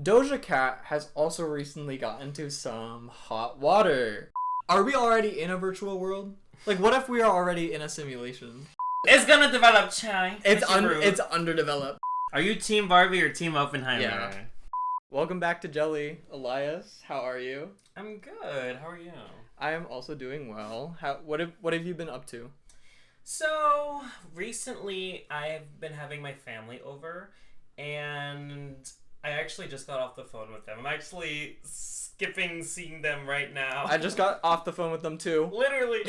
Doja Cat has also recently gotten into some hot water. Are we already in a virtual world? Like, what if we are already in a simulation? It's gonna develop, Chai. It's underdeveloped. Are you Team Barbie or Team Oppenheimer? Yeah. Welcome back to Jelly. Elias, how are you? I'm good. How are you? I am also doing well. What have you been up to? So, recently I've been having my family over, and I actually just got off the phone with them. I'm actually skipping seeing them right now. I just got off the phone with them too. Literally.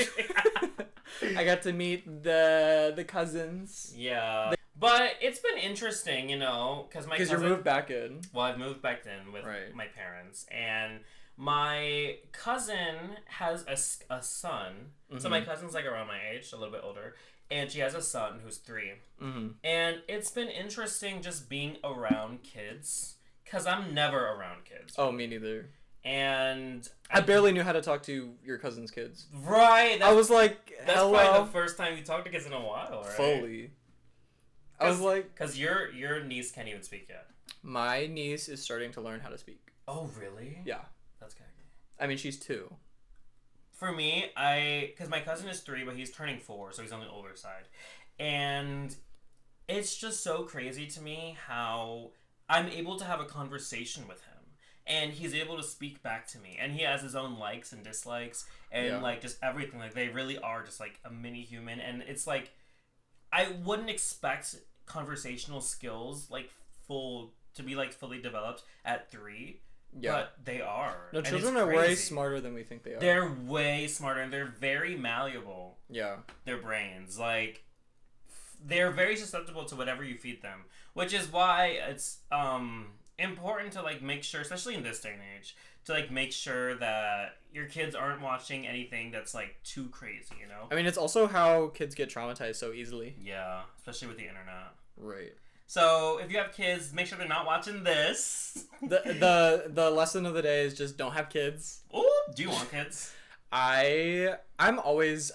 I got to meet the cousins. Yeah. But it's been interesting, you know, because you moved back in. Well, I've moved back in with my parents, and my cousin has a son. Mm-hmm. So my cousin's like around my age, a little bit older, and she has a son who's 3. Mm-hmm. And it's been interesting just being around kids, because I'm never around kids. Oh, me neither. And I barely knew how to talk to your cousin's kids. Right. I was like, that's hello. That's probably the first time you talked to kids in a while, right? Fully. I was like... Because your niece can't even speak yet. My niece is starting to learn how to speak. Oh, really? Yeah. That's kind of good. I mean, she's 2. For me, because my cousin is 3, but he's turning 4, so he's on the older side. And it's just so crazy to me how I'm able to have a conversation with him. And he's able to speak back to me. And he has his own likes and dislikes. And, like, just everything. Like, they really are just, like, a mini human. And it's, like, I wouldn't expect conversational skills, like, to be, like, fully developed at 3. Yeah. But they are. No, children are way smarter than we think they are. They're way smarter, and they're very malleable. Yeah. Their brains. Like, they're very susceptible to whatever you feed them. Which is why it's important to, like, make sure, especially in this day and age, to, like, make sure that your kids aren't watching anything that's, like, too crazy, you know? I mean, it's also how kids get traumatized so easily. Yeah, especially with the internet. Right. So, if you have kids, make sure they're not watching this. The lesson of the day is just don't have kids. Ooh, do you want kids? I'm always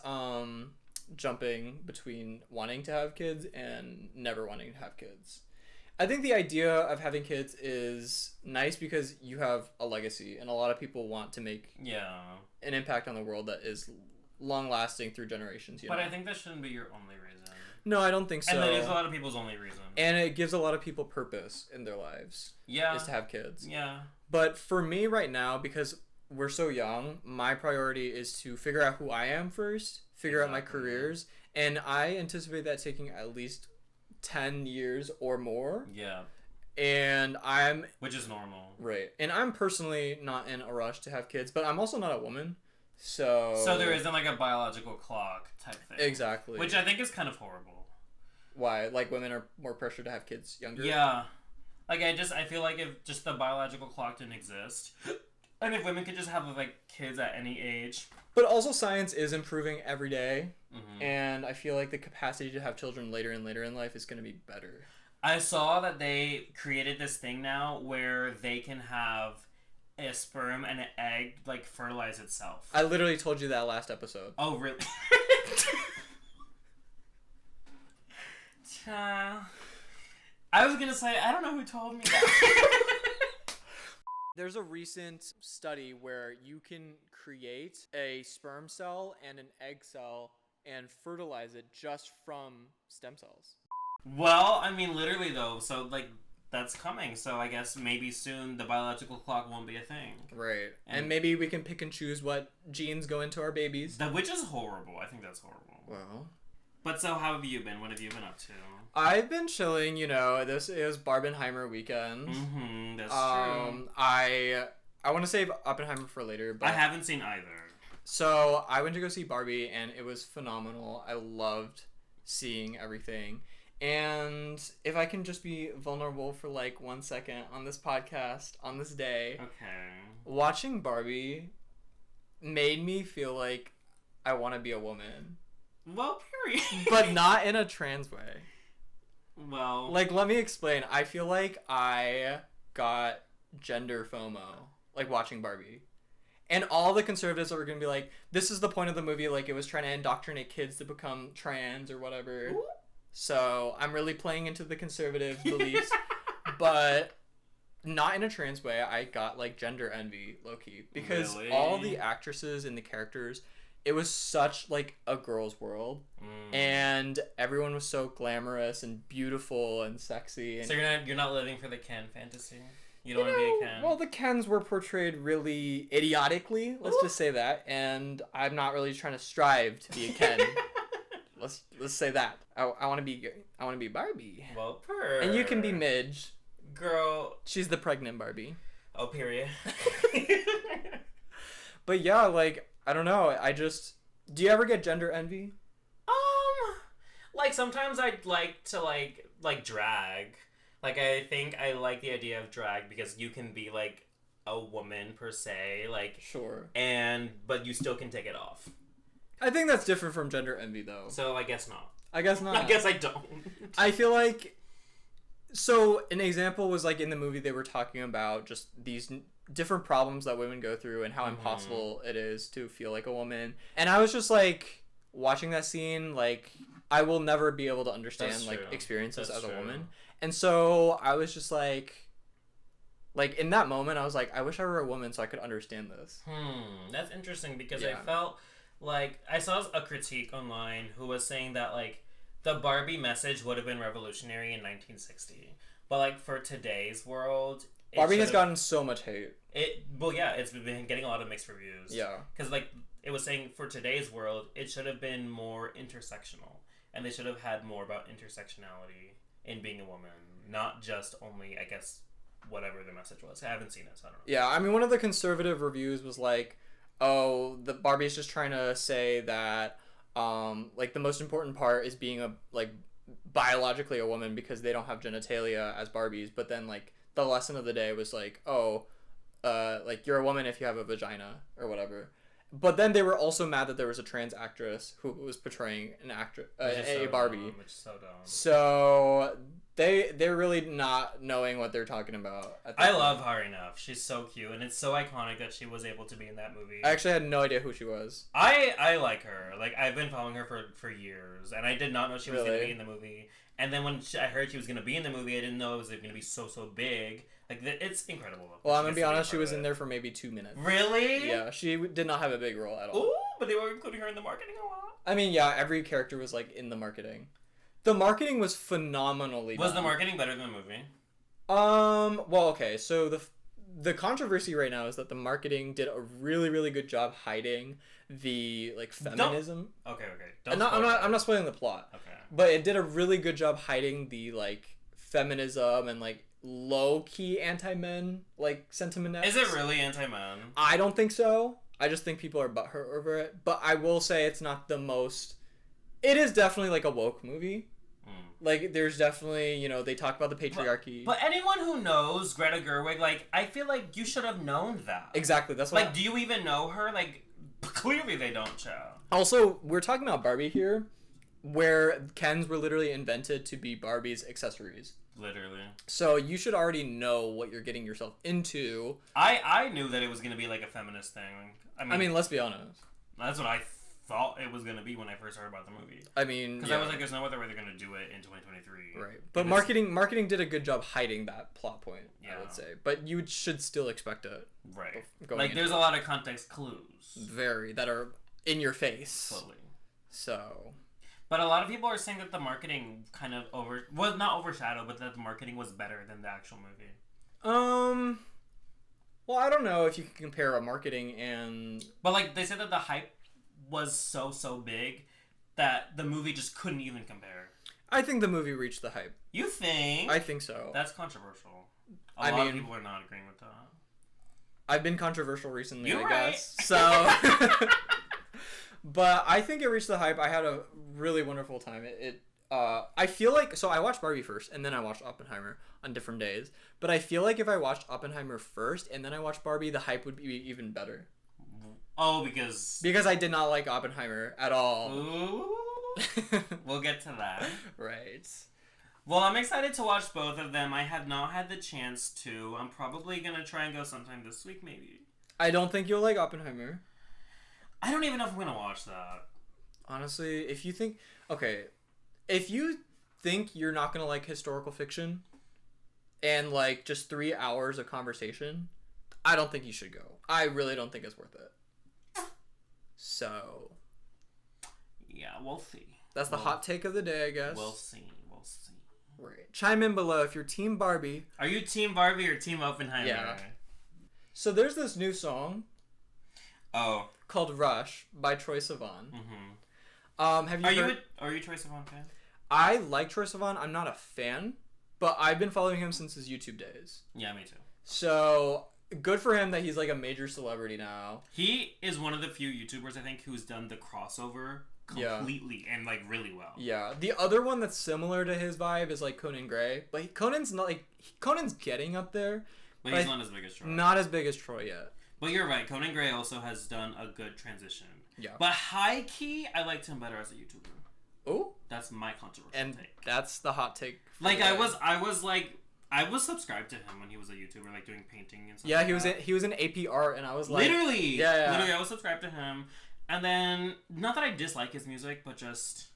jumping between wanting to have kids and never wanting to have kids. I think the idea of having kids is nice because you have a legacy, and a lot of people want to make an impact on the world that is long-lasting through generations. But I think that shouldn't be your only reason. No, I don't think so. And that is a lot of people's only reason. And it gives a lot of people purpose in their lives. Yeah. Is to have kids. Yeah. But for me right now, because we're so young, my priority is to figure out who I am first, figure out my careers, and I anticipate that taking at least 10 years or more. Yeah. And which is normal. Right. And I'm personally not in a rush to have kids, but I'm also not a woman. So there isn't like a biological clock type thing. Exactly. Which I think is kind of horrible. Why? Like, women are more pressured to have kids younger? Yeah. Like, I feel like if just the biological clock didn't exist, and if women could just have, like, kids at any age. But also science is improving every day, mm-hmm. and I feel like the capacity to have children later and later in life is going to be better. I saw that they created this thing now where they can have a sperm and an egg, like, fertilize itself. I literally told you that last episode. Oh, really? I was gonna say, I don't know who told me that. There's a recent study where you can create a sperm cell and an egg cell and fertilize it just from stem cells. Well, I mean, literally though, so, like, that's coming, so I guess maybe soon the biological clock won't be a thing. Right. And maybe we can pick and choose what genes go into our babies. Which is horrible. I think that's horrible. Well. But so how have you been? What have you been up to? I've been chilling, you know. This is Barbenheimer weekend. Mm-hmm, that's true. I want to save Oppenheimer for later, but I haven't seen either. So I went to go see Barbie, and it was phenomenal. I loved seeing everything. And if I can just be vulnerable for like 1 second on this podcast, on this day. Okay. Watching Barbie made me feel like I want to be a woman. Well, period. But not in a trans way. Well. Like, let me explain. I feel like I got gender FOMO, like, watching Barbie. And all the conservatives were going to be like, this is the point of the movie, like, it was trying to indoctrinate kids to become trans or whatever. Ooh. So I'm really playing into the conservative beliefs. But not in a trans way. I got like gender envy, low key, because Really? all the actresses and the characters, it was such like a girl's world, and everyone was so glamorous and beautiful and sexy. And So you're not living for the Ken fantasy. You don't want to be a Ken. well, the Kens were portrayed really idiotically. Let's just say that, and I'm not really trying to strive to be a Ken. let's say that. I want to be Barbie. Well, and you can be Midge. Girl. She's the pregnant Barbie. Oh, period. But yeah, like, I don't know. Do you ever get gender envy? Like sometimes I'd like to like drag. Like I think I like the idea of drag because you can be like a woman per se, like sure. But you still can take it off. I think that's different from gender envy though. So I guess not. I guess not. I guess I don't. I feel like so an example was like in the movie they were talking about just these different problems that women go through and how impossible it is to feel like a woman. And I was just like watching that scene, like I will never be able to understand like experiences as a woman. And so I was just like in that moment I was like, I wish I were a woman so I could understand this. That's interesting because I felt like I saw a critique online who was saying that like the Barbie message would have been revolutionary in 1960, but like for today's world, Barbie has gotten so much hate. It's been getting a lot of mixed reviews. Yeah, because like it was saying for today's world, it should have been more intersectional, and they should have had more about intersectionality in being a woman, not just only I guess whatever the message was. I haven't seen it, so I don't know. Yeah, I mean one of the conservative reviews was like, oh, the Barbie's just trying to say that like the most important part is being a like biologically a woman because they don't have genitalia as Barbies, but then like the lesson of the day was like, oh, like you're a woman if you have a vagina or whatever. But then they were also mad that there was a trans actress who was portraying an actress, a Barbie. Which is so dumb. So they're really not knowing what they're talking about. I love Hari Nef. She's so cute, and it's so iconic that she was able to be in that movie. I actually had no idea who she was. I like her. Like I've been following her for years, and I did not know she was going to be in the movie. And then when I heard she was going to be in the movie, I didn't know it was going to be so big. Like it's incredible. Well, I'm gonna be honest. She was in there for maybe 2 minutes. Really? Yeah, she did not have a big role at all. Ooh, but they were including her in the marketing a lot. I mean, yeah, every character was like in the marketing. The marketing was phenomenally done. Was the marketing better than the movie? Well, okay. So the controversy right now is that the marketing did a really, really good job hiding the like feminism. Okay. I'm not spoiling the plot. Okay. But it did a really good job hiding the like feminism and like low key anti-men like sentiment. Is it really anti-men? I don't think so. I just think people are butthurt over it. But I will say it's not the most. It is definitely like a woke movie. Like, there's definitely, they talk about the patriarchy. But anyone who knows Greta Gerwig, like, I feel like you should have known that. Exactly, that's what. Like, do you even know her? Like, clearly they don't, Chow. Also, we're talking about Barbie here, where Kens were literally invented to be Barbie's accessories. Literally. So you should already know what you're getting yourself into. I knew that it was going to be, like, a feminist thing. I mean, let's be honest. That's what I thought it was going to be when I first heard about the movie. I mean, because I was like, there's no other way they're going to do it in 2023. Right. But marketing did a good job hiding that plot point, yeah. I would say. But you should still expect it. Right. Like, there's a lot of context clues. That are in your face. Totally. So. But a lot of people are saying that the marketing kind of not overshadowed, but that the marketing was better than the actual movie. Well, I don't know if you can compare a marketing and... But, like, they said that the hype was so big that the movie just couldn't even compare. I think the movie reached the hype. You think? I think so. That's controversial. A lot of people are not agreeing with that. I've been controversial recently, You're I right. guess. So... But I think it reached the hype. I had a really wonderful time. I feel like... So I watched Barbie first, and then I watched Oppenheimer on different days. But I feel like if I watched Oppenheimer first, and then I watched Barbie, the hype would be even better. Oh, because... Because I did not like Oppenheimer at all. Ooh. We'll get to that. Right. Well, I'm excited to watch both of them. I have not had the chance to. I'm probably going to try and go sometime this week, maybe. I don't think you'll like Oppenheimer. I don't even know if I'm going to watch that. Honestly, if you think... Okay. If you think you're not going to like historical fiction, and like just 3 hours of conversation, I don't think you should go. I really don't think it's worth it. So yeah, we'll see. That's the hot take of the day, I guess. We'll see. Right. Chime in below if you're Team Barbie. Are you Team Barbie or Team Oppenheimer? Yeah. So there's this new song. Oh. Called Rush by Troye Sivan. Have you heard... Are you a Troye Sivan fan? I like Troye Sivan. I'm not a fan, but I've been following him since his YouTube days. Yeah, me too. So good for him that he's like a major celebrity now. He is one of the few YouTubers I think who's done the crossover completely and like really well. Yeah. The other one that's similar to his vibe is like Conan Gray, but Conan's not like Conan's getting up there, but he's not as big as Troye. Not as big as Troye yet. But you're right. Conan Gray also has done a good transition. Yeah. But high key, I liked him better as a YouTuber. Oh. That's my controversial take. That's the hot take. Like I was subscribed to him when he was a YouTuber, like doing painting and stuff. Yeah, he was in AP art, and I was like, literally, I was subscribed to him, and then not that I dislike his music, but just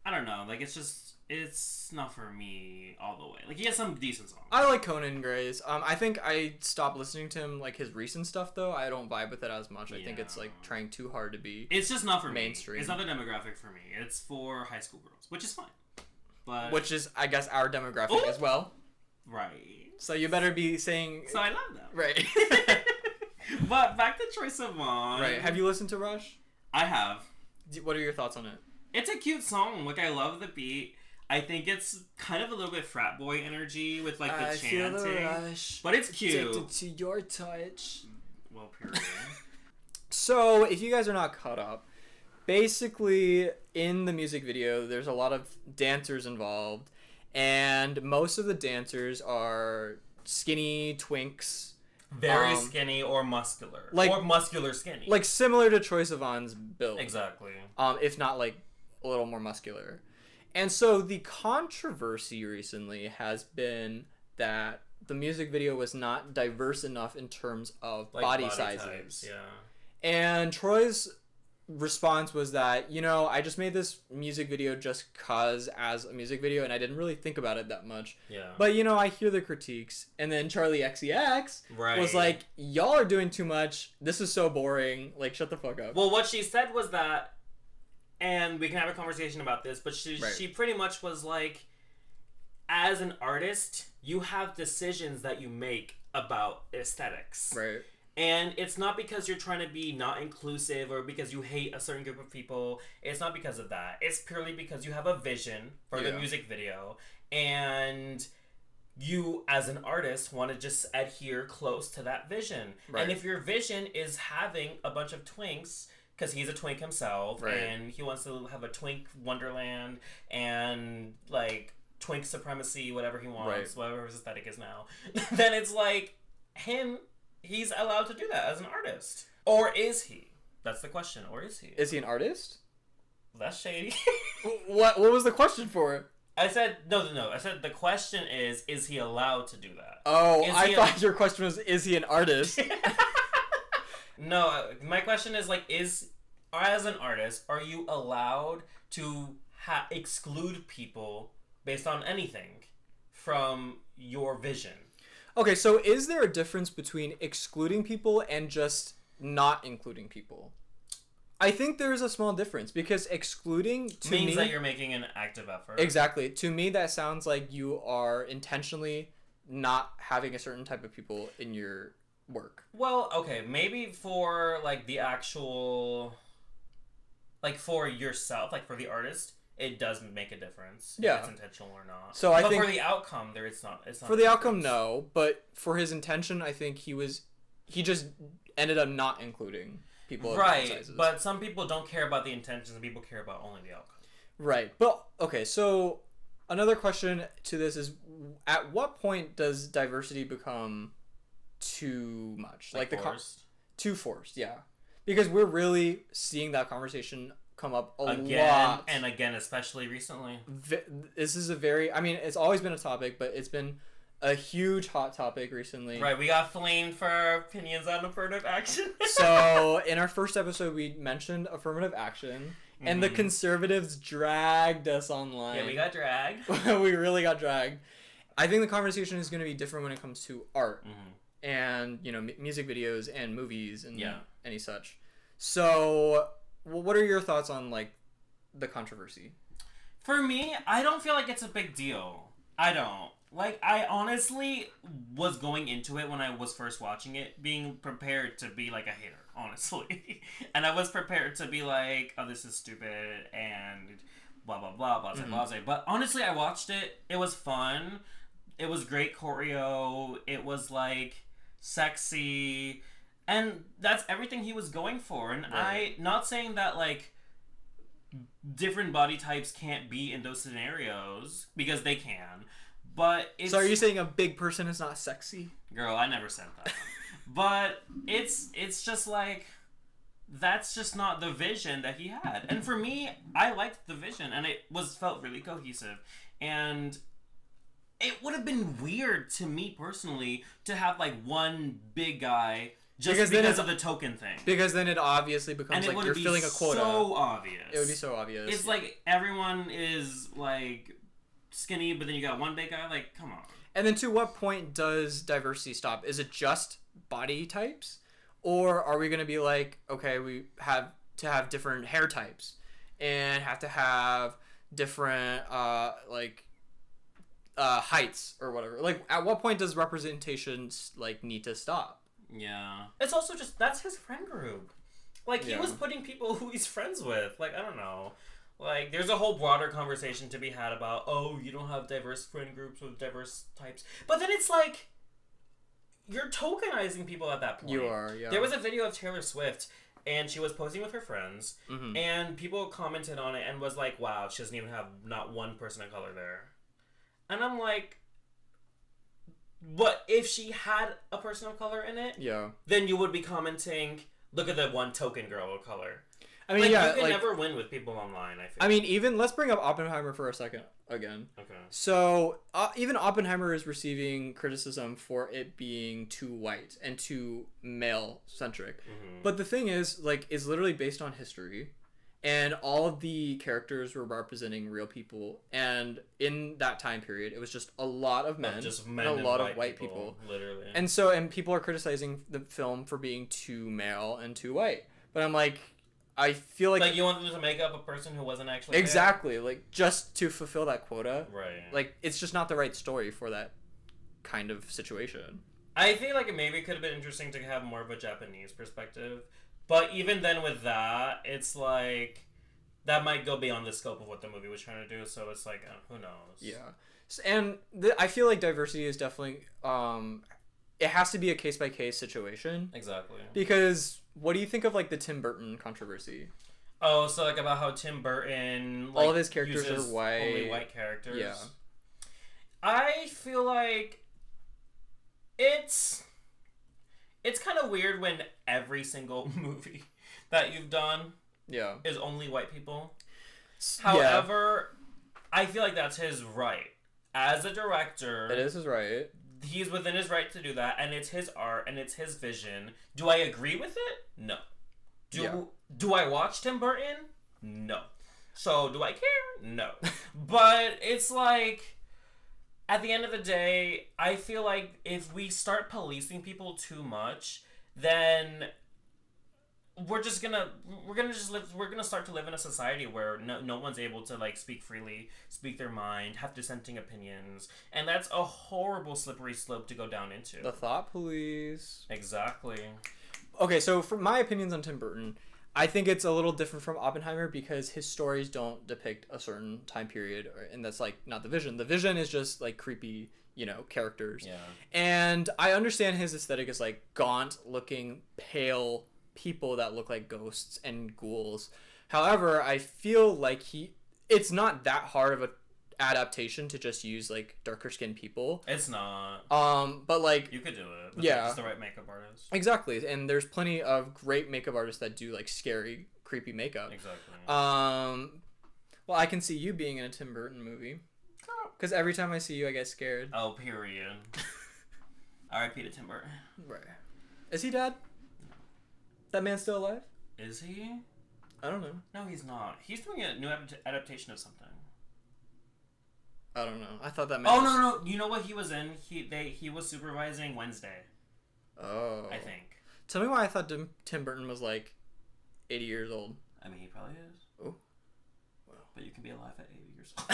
I don't know, like it's not for me all the way. Like he has some decent songs. I like Conan Gray's. I think I stopped listening to him like his recent stuff though. I don't vibe with it as much. I think it's like trying too hard to be. It's just not for mainstream. Me. It's not the demographic for me. It's for high school girls, which is fine. But which is, I guess, our demographic as well. Right. So you better be saying. So I love them. Right. But back to Troye Sivan. Right. Have you listened to Rush? I have. What are your thoughts on it? It's a cute song. Like I love the beat. I think it's kind of a little bit frat boy energy with like the chanting. Feel the rush, but it's cute. Addicted to your touch. Well, period. So if you guys are not caught up, basically in the music video there's a lot of dancers involved, and most of the dancers are skinny twinks. Very skinny or muscular. Or muscular skinny. Like similar to Troye Sivan's build. Exactly. If not like a little more muscular. And so the controversy recently has been that the music video was not diverse enough in terms of like body sizes. Types, yeah. And Troy's response was that, I just made this music video just cause as a music video, and I didn't really think about it that much. Yeah. But, I hear the critiques. And then Charlie XCX was like, y'all are doing too much. This is so boring. Like, shut the fuck up. Well, what she said was that, and we can have a conversation about this, but she pretty much was like, as an artist, you have decisions that you make about aesthetics. Right. And it's not because you're trying to be not inclusive or because you hate a certain group of people. It's not because of that. It's purely because you have a vision for the music video. And you, as an artist, want to just adhere close to that vision. Right. And if your vision is having a bunch of twinks, because he's a twink himself, and he wants to have a twink wonderland and, like, twink supremacy, whatever he wants, whatever his aesthetic is now, then it's like, he's allowed to do that as an artist. Or is he? That's the question. Or is he? Is he an artist? That's shady. What was the question for? I said, no. I said the question is he allowed to do that? Oh, I thought your question was, is he an artist? No, my question is, like, as an artist, are you allowed to exclude people based on anything from your vision? Okay, so is there a difference between excluding people and just not including people? I think there is a small difference, because excluding means that you're making an active effort. Exactly. To me, that sounds like you are intentionally not having a certain type of people in your work. Well, okay, maybe for like the actual, like for yourself, like for the artist, it does make a difference. Yeah, if it's intentional or not. So I think for the outcome, it's not. For the outcome, no. But for his intention, I think he just ended up not including people of different sizes. But some people don't care about the intentions, and people care about only the outcome. Right. But okay, so another question to this is, at what point does diversity become too much? Like forced? Too forced, yeah. Because we're really seeing that conversation come up again lot. And again, especially recently. This is it's always been a topic, but it's been a huge hot topic recently. Right, we got flamed for our opinions on affirmative action. So, in our first episode, we mentioned affirmative action, and the conservatives dragged us online. Yeah, we got dragged. We really got dragged. I think the conversation is going to be different when it comes to art Mm-hmm. and, you know, music videos and movies and Yeah. any such. So, what are your thoughts on, like, the controversy? For me, I don't feel like it's a big deal. I don't. Like, I honestly was going into it when I was first watching it, being prepared to be, like, a hater, honestly. And I was prepared to be like, oh, this is stupid, and blah, blah, blah, blah, blah, blah. But honestly, I watched it. It was fun. It was great choreo. It was, like, sexy. And that's everything he was going for. And Right. not saying that, like, different body types can't be in those scenarios, because they can. But it's... So are you saying a big person is not sexy? Girl, I never said that. But it's just like, that's just not the vision that he had. And for me, I liked the vision, and it felt really cohesive. And it would have been weird to me personally to have like one big guy just because of the token thing. Because then it obviously becomes like you're filling a quota. So obvious. It would be so obvious. It's like everyone is like skinny, but then you got one big guy. Like, come on. And then to what point does diversity stop? Is it just body types? Or are we going to be like, okay, we have to have different hair types and have to have different heights or whatever? Like, at what point does representation like need to stop? Yeah. It's also just, that's his friend group. Like, he was putting people who he's friends with. Like, I don't know. Like, there's a whole broader conversation to be had about, oh, you don't have diverse friend groups with diverse types. But then it's like, you're tokenizing people at that point. You are, yeah. There was a video of Taylor Swift, and she was posing with her friends, and people commented on it and was like, wow, she doesn't even have not one person of color there. And I'm like, what if she had a person of color in it? Yeah. Then you would be commenting, look at the one token girl of color. I mean, like, yeah, you can never win with people online, I feel. I mean, even, let's bring up Oppenheimer for a second again. Okay. So, even Oppenheimer is receiving criticism for it being too white and too male-centric. But the thing is, like, it's literally based on history. And all of the characters were representing real people. And in that time period, it was just a lot of men, and a lot of white people. Literally. And people are criticizing the film for being too male and too white. But I'm like, I feel like you want them to make up a person who wasn't actually exactly, like, just to fulfill that quota. Right. Like, it's just not the right story for that kind of situation. I feel like it maybe could have been interesting to have more of a Japanese perspective. But even then with that, it's like, that might go beyond the scope of what the movie was trying to do. So it's like, who knows? Yeah. And I feel like diversity is definitely, it has to be a case-by-case situation. Exactly. Because what do you think of, like, the Tim Burton controversy? Oh, so, like, about how Tim Burton, like, all of his characters are white. Only white characters. Yeah. I feel like it's kind of weird when every single movie that you've done is only white people. However, I feel like that's his right. As a director... It is his right. He's within his right to do that, and it's his art, and it's his vision. Do I agree with it? No. Do I watch Tim Burton? No. So, do I care? No. But it's like, at the end of the day, I feel like if we start policing people too much, then we're gonna start to live in a society where no one's able to, like, speak freely, speak their mind, have dissenting opinions, and that's a horrible slippery slope to go down into. The thought police. Exactly. Okay, so for my opinions on Tim Burton, I think it's a little different from Oppenheimer because his stories don't depict a certain time period, and that's, like, not the vision. The vision is just, like, creepy, you know, characters. Yeah. And I understand his aesthetic is, like, gaunt-looking, pale people that look like ghosts and ghouls. However, I feel like it's not that hard of a adaptation to just use, like, darker skinned people. It's not. But, like, you could do it with just the right makeup artist. Exactly. And there's plenty of great makeup artists that do, like, scary, creepy makeup. Exactly. Well, I can see you being in a Tim Burton movie. Because every time I see you, I get scared. Oh, period. R.I.P. to Tim Burton. Right. Is he dead? That man's still alive? Is he? I don't know. No, he's not. He's doing a new adaptation of something. I don't know. I thought that meant... Oh, no. You know what he was in? He was supervising Wednesday. Oh. I think. Tell me why I thought Tim Burton was like 80 years old. I mean, he probably is. Oh. Wow. But you can be alive at 80 years old.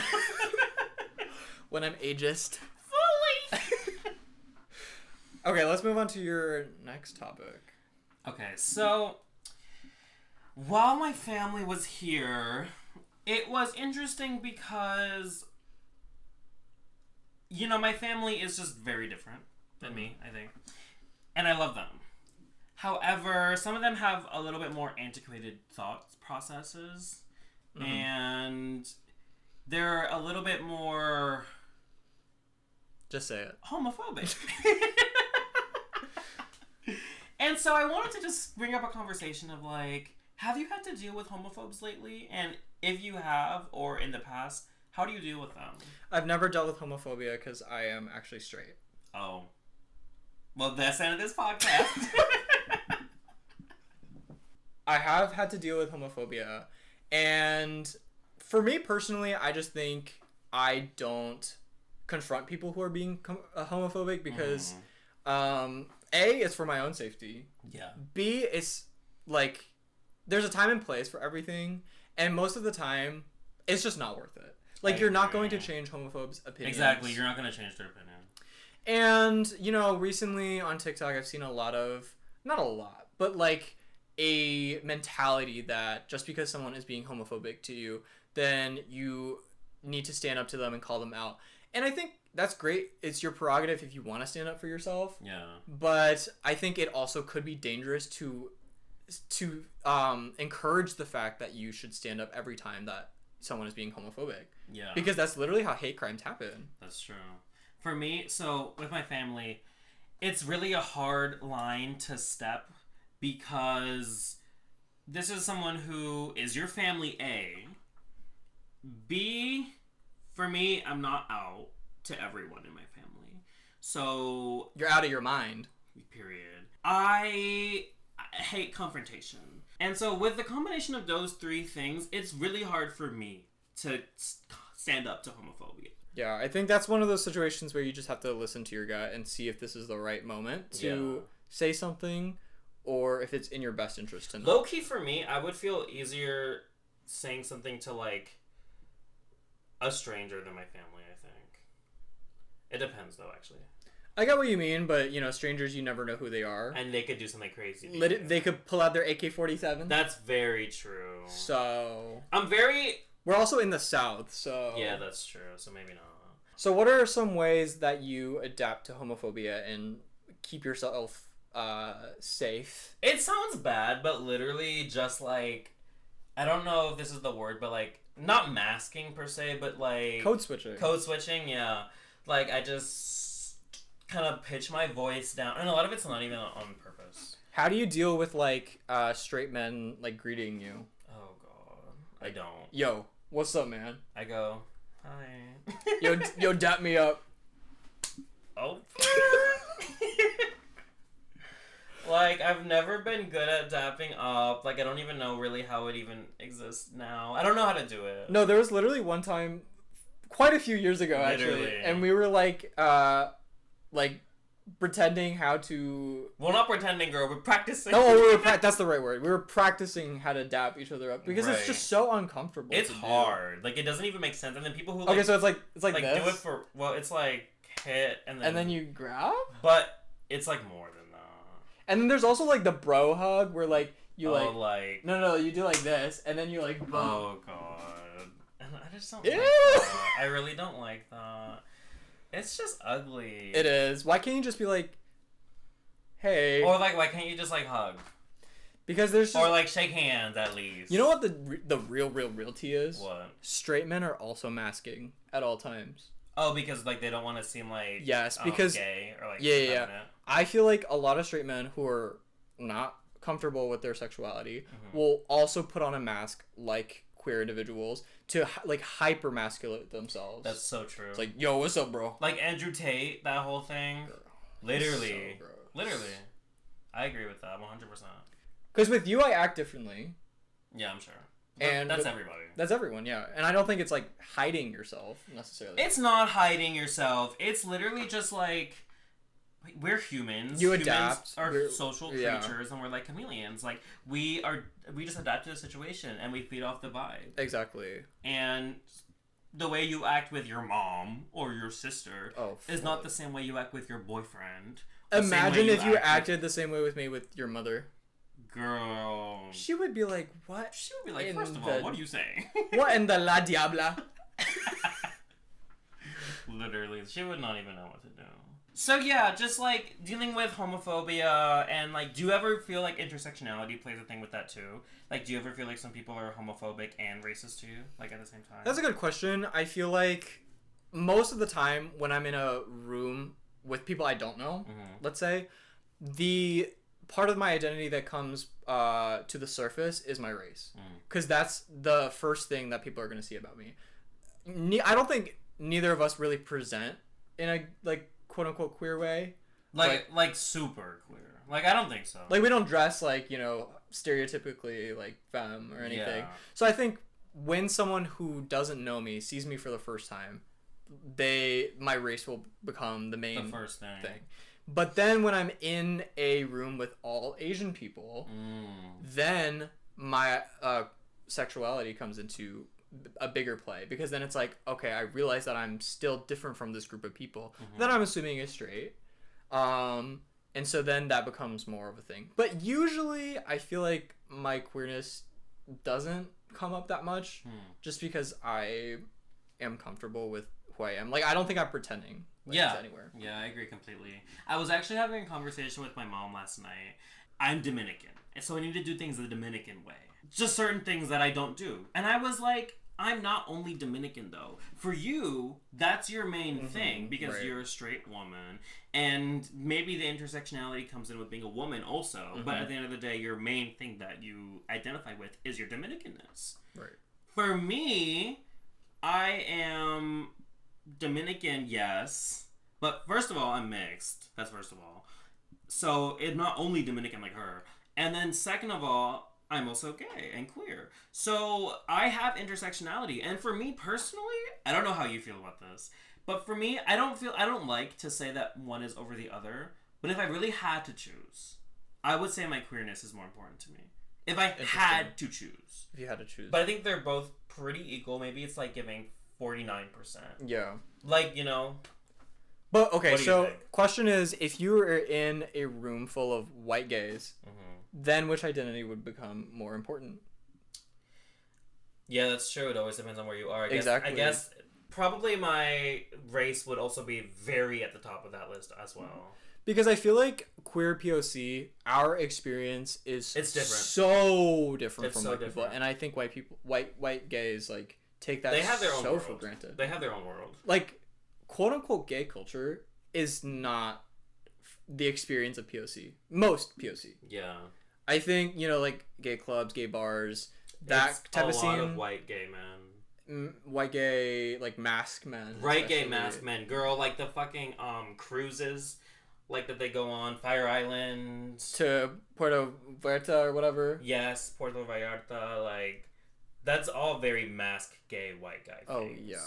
When I'm ageist. Fully! Okay, let's move on to your next topic. Okay, so while my family was here, it was interesting because, you know, my family is just very different than me, I think. And I love them. However, some of them have a little bit more antiquated thought processes. Mm-hmm. And they're a little bit more... Just say it. Homophobic. And so I wanted to just bring up a conversation of like, have you had to deal with homophobes lately? And if you have, or in the past, how do you deal with them? I've never dealt with homophobia because I am actually straight. Oh. Well, that's the end of this podcast. I have had to deal with homophobia. And for me personally, I just think I don't confront people who are being homophobic because... A, it's for my own safety. Yeah. B, it's like there's a time and place for everything, and most of the time, it's just not worth it. Like, you're not going to change homophobes' opinions. Exactly, you're not going to change their opinion. And, you know, recently on TikTok, I've seen a lot of, not a lot, but like a mentality that just because someone is being homophobic to you, then you need to stand up to them and call them out. And I think that's great. It's your prerogative if you want to stand up for yourself. Yeah. But I think it also could be dangerous to encourage the fact that you should stand up every time that someone is being homophobic. Yeah. Because that's literally how hate crimes happen. That's true. For me, so with my family, it's really a hard line to step because this is someone who is your family, A. B, for me, I'm not out to everyone in my family. So... You're out of your mind. Period. I hate confrontation. And so with the combination of those three things, it's really hard for me to stand up to homophobia. Yeah, I think that's one of those situations where you just have to listen to your gut and see if this is the right moment to say something or if it's in your best interest to know. Low-key for me, I would feel easier saying something to, like, a stranger than my family, I think. It depends, though, actually. I get what you mean, but, you know, strangers, you never know who they are. And they could do something crazy. They could pull out their AK-47. That's very true. So... We're also in the South, so... Yeah, that's true, so maybe not. So what are some ways that you adapt to homophobia and keep yourself safe? It sounds bad, but literally just, like... I don't know if this is the word, but, like... Not masking, per se, but, like... Code switching. Code switching, yeah. Like, I just kind of pitch my voice down. And a lot of it's not even on purpose. How do you deal with, like, straight men, like, greeting you? Oh, God. I don't. Yo, what's up, man? I go, hi. Yo, dap me up. Oh. Like, I've never been good at dapping up. Like, I don't even know really how it even exists now. I don't know how to do it. No, there was literally one time, quite a few years ago, actually, and we were, like, pretending how to... Well, not pretending, girl. We're practicing. No, that's the right word. We were practicing how to dap each other up because it's just so uncomfortable. It's hard. Like, it doesn't even make sense. And then people who, like... Okay, so it's like this. Do it for... Well, it's like hit and then... And then you grab? But it's, like, more than that. And then there's also, like, the bro hug where, like, you, like... No, you do, like, this, and then you, like... Boom. Oh, God. And I just don't Ew. like that. I really don't like that. It's just ugly. It is. Why can't you just be like, hey? Or, like, why can't you just, like, hug? Because there's just... Or, like, shake hands, at least. You know what the real tea is? What? Straight men are also masking at all times. Oh, because, like, they don't want to seem like... Yes, because... gay or, like, yeah. I feel like a lot of straight men who are not comfortable with their sexuality will also put on a mask like queer individuals to, like, hyper-masculate themselves. That's so true. It's like, yo, what's up, bro? Like, Andrew Tate, that whole thing. Girl, literally. so literally. I agree with that, 100%. Because with you, I act differently. Yeah, I'm sure. And that's everybody. That's everyone, yeah. And I don't think it's, like, hiding yourself, necessarily. It's not hiding yourself. It's literally just, like, we're humans. You humans adapt. are social creatures, and we're like chameleons. Like, we just adapt to the situation, and we feed off the vibe. Exactly. And the way you act with your mom or your sister is not the same way you act with your boyfriend. Imagine if you acted the same way with me with your mother. Girl. She would be like, what? She would be like, first of all, what are you saying? What in the la diabla? Literally. She would not even know what to do. So yeah, just like dealing with homophobia and like, do you ever feel like intersectionality plays a thing with that too? Like, do you ever feel like some people are homophobic and racist to you, like at the same time? That's a good question. I feel like most of the time when I'm in a room with people I don't know, let's say, the part of my identity that comes to the surface is my race. Because that's the first thing that people are going to see about me. I don't think neither of us really present in a, like, quote-unquote queer way. Like super queer. Like, I don't think so. Like, we don't dress, like, you know, stereotypically, like, femme or anything. Yeah. So I think when someone who doesn't know me sees me for the first time, my race will become the first thing. But then when I'm in a room with all Asian people, then my sexuality comes into a bigger play, because then it's like, okay, I realize that I'm still different from this group of people that I'm assuming is straight. And so then that becomes more of a thing. But usually I feel like my queerness doesn't come up that much just because I am comfortable with who I am. Like, I don't think I'm pretending. Anywhere. Yeah, I agree completely. I was actually having a conversation with my mom last night. I'm Dominican, and so I need to do things the Dominican way. Just certain things that I don't do. And I was like, I'm not only Dominican, though. For you, that's your main thing, because you're a straight woman, and maybe the intersectionality comes in with being a woman also, but at the end of the day, your main thing that you identify with is your Dominicanness. Right. For me, I am Dominican, yes, but first of all, I'm mixed. That's first of all. So it's not only Dominican like her. And then second of all, I'm also gay and queer. So I have intersectionality. And for me personally, I don't know how you feel about this, but for me, I don't like to say that one is over the other. But if I really had to choose, I would say my queerness is more important to me. If I had to choose. If you had to choose. But I think they're both pretty equal. Maybe it's like giving 49%. Yeah. Like, you know. But, okay, so question is, if you were in a room full of white gays, then which identity would become more important? Yeah, that's true. It always depends on where you are. Exactly. I guess probably my race would also be very at the top of that list as well. Because I feel like queer POC, our experience is different. So different from white people. And I think white gays, like, take that for granted. They have their own world. Like, quote-unquote gay culture is not the experience of POC. Most POC. Yeah. I think, you know, like, gay clubs, gay bars, that type of scene. A lot of white gay men. White gay, like, masked men. Right, gay masked men. Girl, like the fucking cruises, like, that they go on, Fire Island. To Puerto Vallarta or whatever. Yes, Puerto Vallarta, like, that's all very masked gay white guy things. Oh, yeah.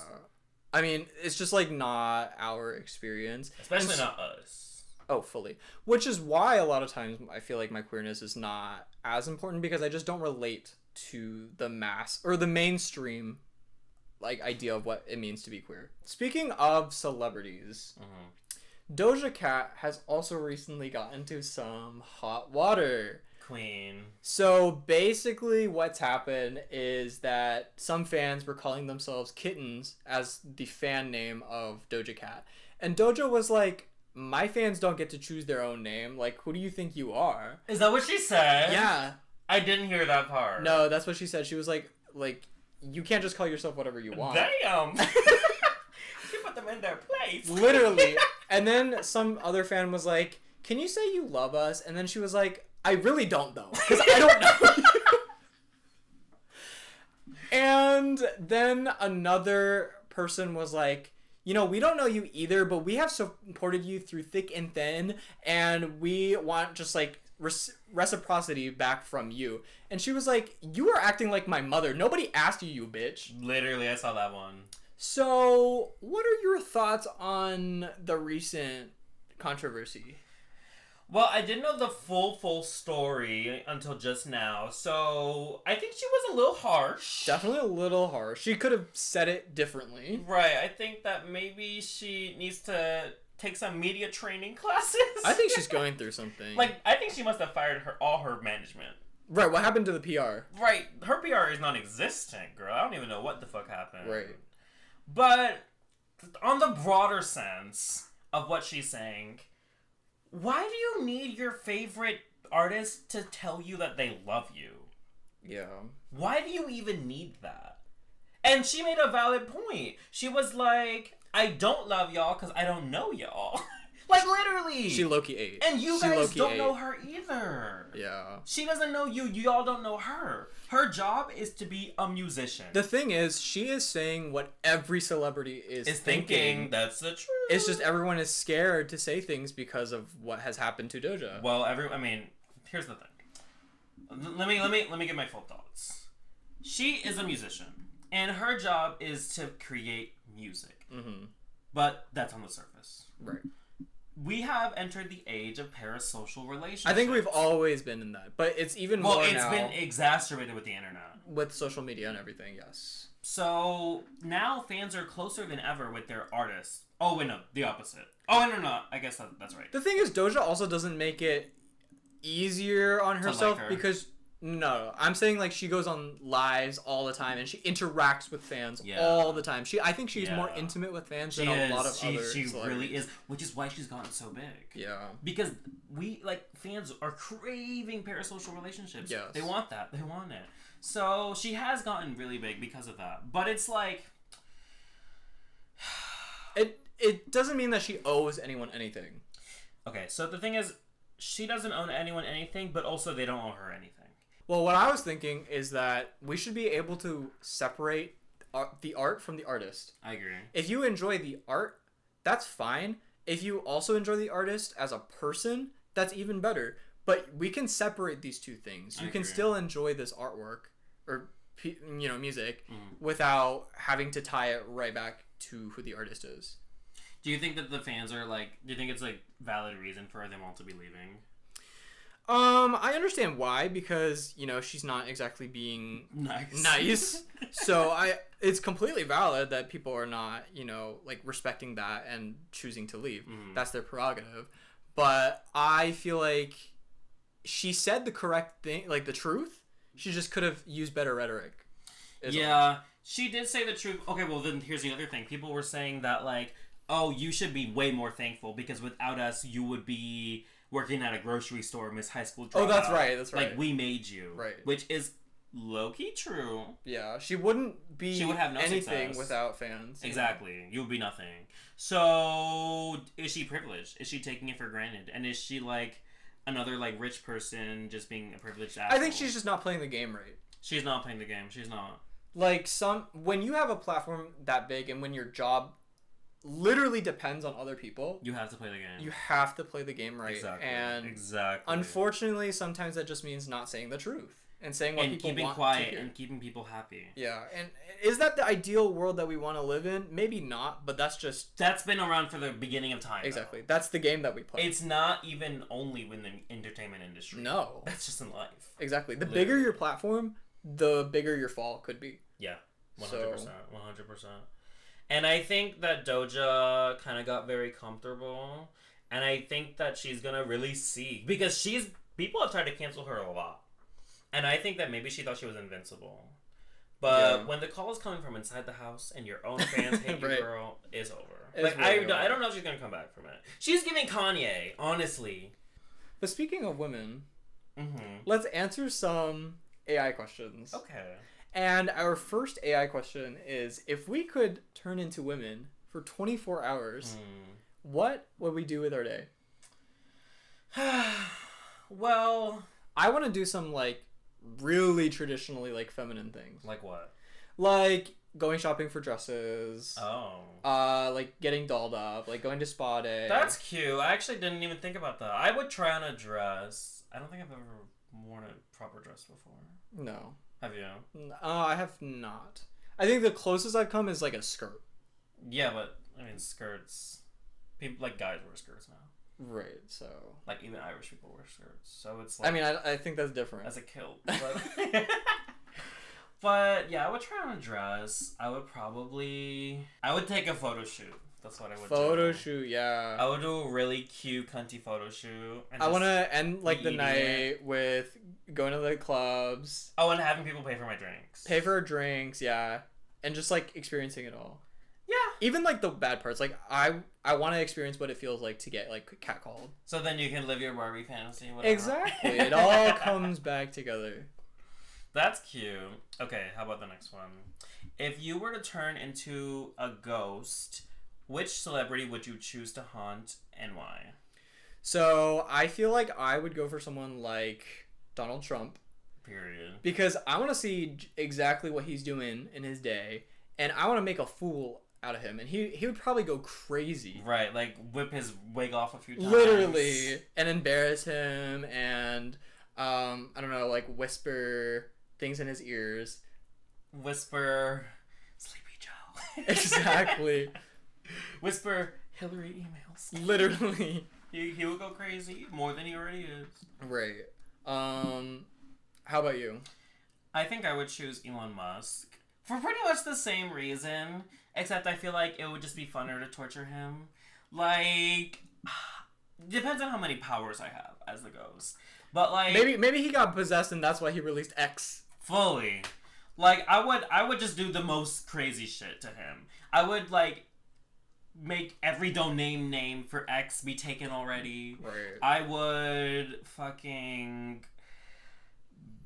I mean, it's just, like, not our experience. Especially not us. Oh, fully. Which is why a lot of times I feel like my queerness is not as important, because I just don't relate to the mass or the mainstream, like, idea of what it means to be queer. Speaking of celebrities, Doja Cat has also recently gotten into some hot water. Queen. So basically what's happened is that some fans were calling themselves Kittens as the fan name of Doja Cat. And Doja was like, my fans don't get to choose their own name. Like, who do you think you are? Is that what she said? Yeah. I didn't hear that part. No, that's what she said. She was like, you can't just call yourself whatever you want. Damn. You put them in their place. Literally. And then some other fan was like, can you say you love us? And then she was like, I really don't, though, because I don't know. And then another person was like, you know, we don't know you either, but we have supported you through thick and thin, and we want just like reciprocity back from you. And she was like, you are acting like my mother. Nobody asked you, you bitch. Literally, I saw that one. So, what are your thoughts on the recent controversy? Well, I didn't know the full story until just now, so I think she was a little harsh. Definitely a little harsh. She could have said it differently. Right, I think that maybe she needs to take some media training classes. I think she's going through something. Like, I think she must have fired all her management. Right, what happened to the PR? Right, her PR is non-existent, girl. I don't even know what the fuck happened. Right. But on the broader sense of what she's saying, why do you need your favorite artist to tell you that they love you? Yeah. Why do you even need that? And she made a valid point. She was like, I don't love y'all because I don't know y'all. Like, literally. She low-key ate. And you guys don't know her either. Yeah. She doesn't know you. Y'all don't know her. Her job is to be a musician. The thing is, she is saying what every celebrity is thinking. That's the truth. It's just everyone is scared to say things because of what has happened to Doja. Well, here's the thing. Let me get my full thoughts. She is a musician, and her job is to create music. Mm-hmm. But that's on the surface. Right. We have entered the age of parasocial relationships. I think we've always been in that, but it's even more now. Well, it's been exacerbated with the internet. With social media and everything, yes. So, now fans are closer than ever with their artists. Oh, wait, no, the opposite. Oh, no, I guess that's right. The thing is, Doja also doesn't make it easier on herself because... No, I'm saying like she goes on lives all the time and she interacts with fans all the time. I think she's more intimate with fans than a lot of other She celebrities. really is, which is why she's gotten so big. Yeah. Because fans are craving parasocial relationships. Yes. They want that. They want it. So she has gotten really big because of that. But it's like... It doesn't mean that she owes anyone anything. Okay, so the thing is, she doesn't owe anyone anything, but also they don't owe her anything. Well, what I was thinking is that we should be able to separate the art from the artist. I agree. If you enjoy the art, that's fine. If you also enjoy the artist as a person, that's even better. But we can separate these two things. You can still enjoy this artwork or music without having to tie it right back to who the artist is. Do you think that the fans are do you think it's valid reason for them all to be leaving? I understand why, because, she's not exactly being nice. So it's completely valid that people are not, respecting that and choosing to leave. Mm-hmm. That's their prerogative. But I feel like she said the correct thing, the truth. She just could have used better rhetoric. Yeah, she did say the truth. Okay, well then here's the other thing. People were saying that oh, you should be way more thankful because without us, you would be working at a grocery store, Miss High School Dropout. Oh, that's right. We made you. Right. Which is low-key true. Yeah, she wouldn't be she would have no anything success without fans. Exactly. You would be nothing. So, is she privileged? Is she taking it for granted? And is she another rich person just being a privileged asshole? I think she's just not playing the game right. She's not playing the game. She's not. When you have a platform that big and when your job literally depends on other people, you have to play the game. You have to play the game right. Exactly. And exactly. Unfortunately, sometimes that just means not saying the truth and saying what people want to hear. And keeping quiet and keeping people happy. Yeah. And is that the ideal world that we want to live in? Maybe not, but that's been around for the beginning of time. Exactly. Though. That's the game that we play. It's not even only in the entertainment industry. No. That's just in life. Exactly. The bigger your platform, the bigger your fall could be. Yeah. 100%. 100%. And I think that Doja kind of got very comfortable. And I think that she's going to really see. Because people have tried to cancel her a lot. And I think that maybe she thought she was invincible. But when the call is coming from inside the house and your own fans hate you, girl, it's over. I don't know if she's going to come back from it. She's giving Kanye, honestly. But speaking of women, let's answer some AI questions. Okay. And our first AI question is, if we could turn into women for 24 hours, what would we do with our day? Well, I want to do some really traditionally feminine things. Like what? Like going shopping for dresses. Oh. Like getting dolled up, like going to spa day. That's cute. I actually didn't even think about that. I would try on a dress. I don't think I've ever worn a proper dress before. No. Have you? I have not. I think the closest I've come is like a skirt. Yeah, but I mean skirts. People like guys wear skirts now. Right. So. Like even Irish people wear skirts. So it's like. I mean, I think that's different. As a kilt. But, but yeah, I would try on a dress. I would take a photo shoot. That's what I would do. Photo shoot, yeah. I would do a really cute, cunty photo shoot. I want to end like the night with going to the clubs. Oh, and having people pay for my drinks. Pay for our drinks, yeah. And just like experiencing it all. Yeah. Even like the bad parts. Like I want to experience what it feels like to get like catcalled. So then you can live your Barbie fantasy. Whatever. Exactly. It all comes back together. That's cute. Okay, how about the next one? If you were to turn into a ghost, which celebrity would you choose to haunt and why? So I feel like I would go for someone like Donald Trump. Period. Because I want to see exactly what he's doing in his day, and I want to make a fool out of him, and he would probably go crazy. Right, like whip his wig off a few times. Literally, and embarrass him, and I don't know, like whisper things in his ears. Whisper, Sleepy Joe. Exactly. Whisper, Hillary emails. Literally. He will go crazy more than he already is. Right. How about you? I think I would choose Elon Musk for pretty much the same reason, except I feel like it would just be funner to torture him. Like, depends on how many powers I have as the ghost. But like maybe he got possessed and that's why he released X. Fully. Like I would just do the most crazy shit to him. I would like make every domain name for X be taken already. Right. I would fucking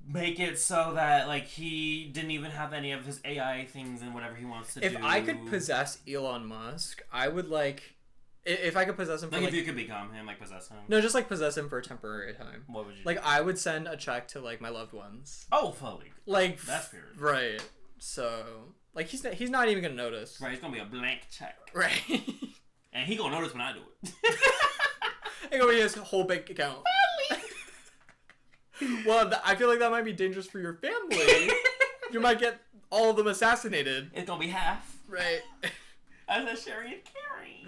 make it so that like he didn't even have any of his AI things and whatever he wants to do. If I could possess Elon Musk, I would like if I could possess him for like if you could become him, like possess him. No, just like possess him for a temporary time. What would you like do? I would send a check to like my loved ones. Oh, fully. Like that's weird. Right. So like he's not even gonna notice. Right, it's gonna be a blank check. Right. And he gonna notice when I do it. It's gonna be his whole bank account. Well, I feel like that might be dangerous for your family. You might get all of them assassinated. It's gonna be half. Right. As a sharing and caring.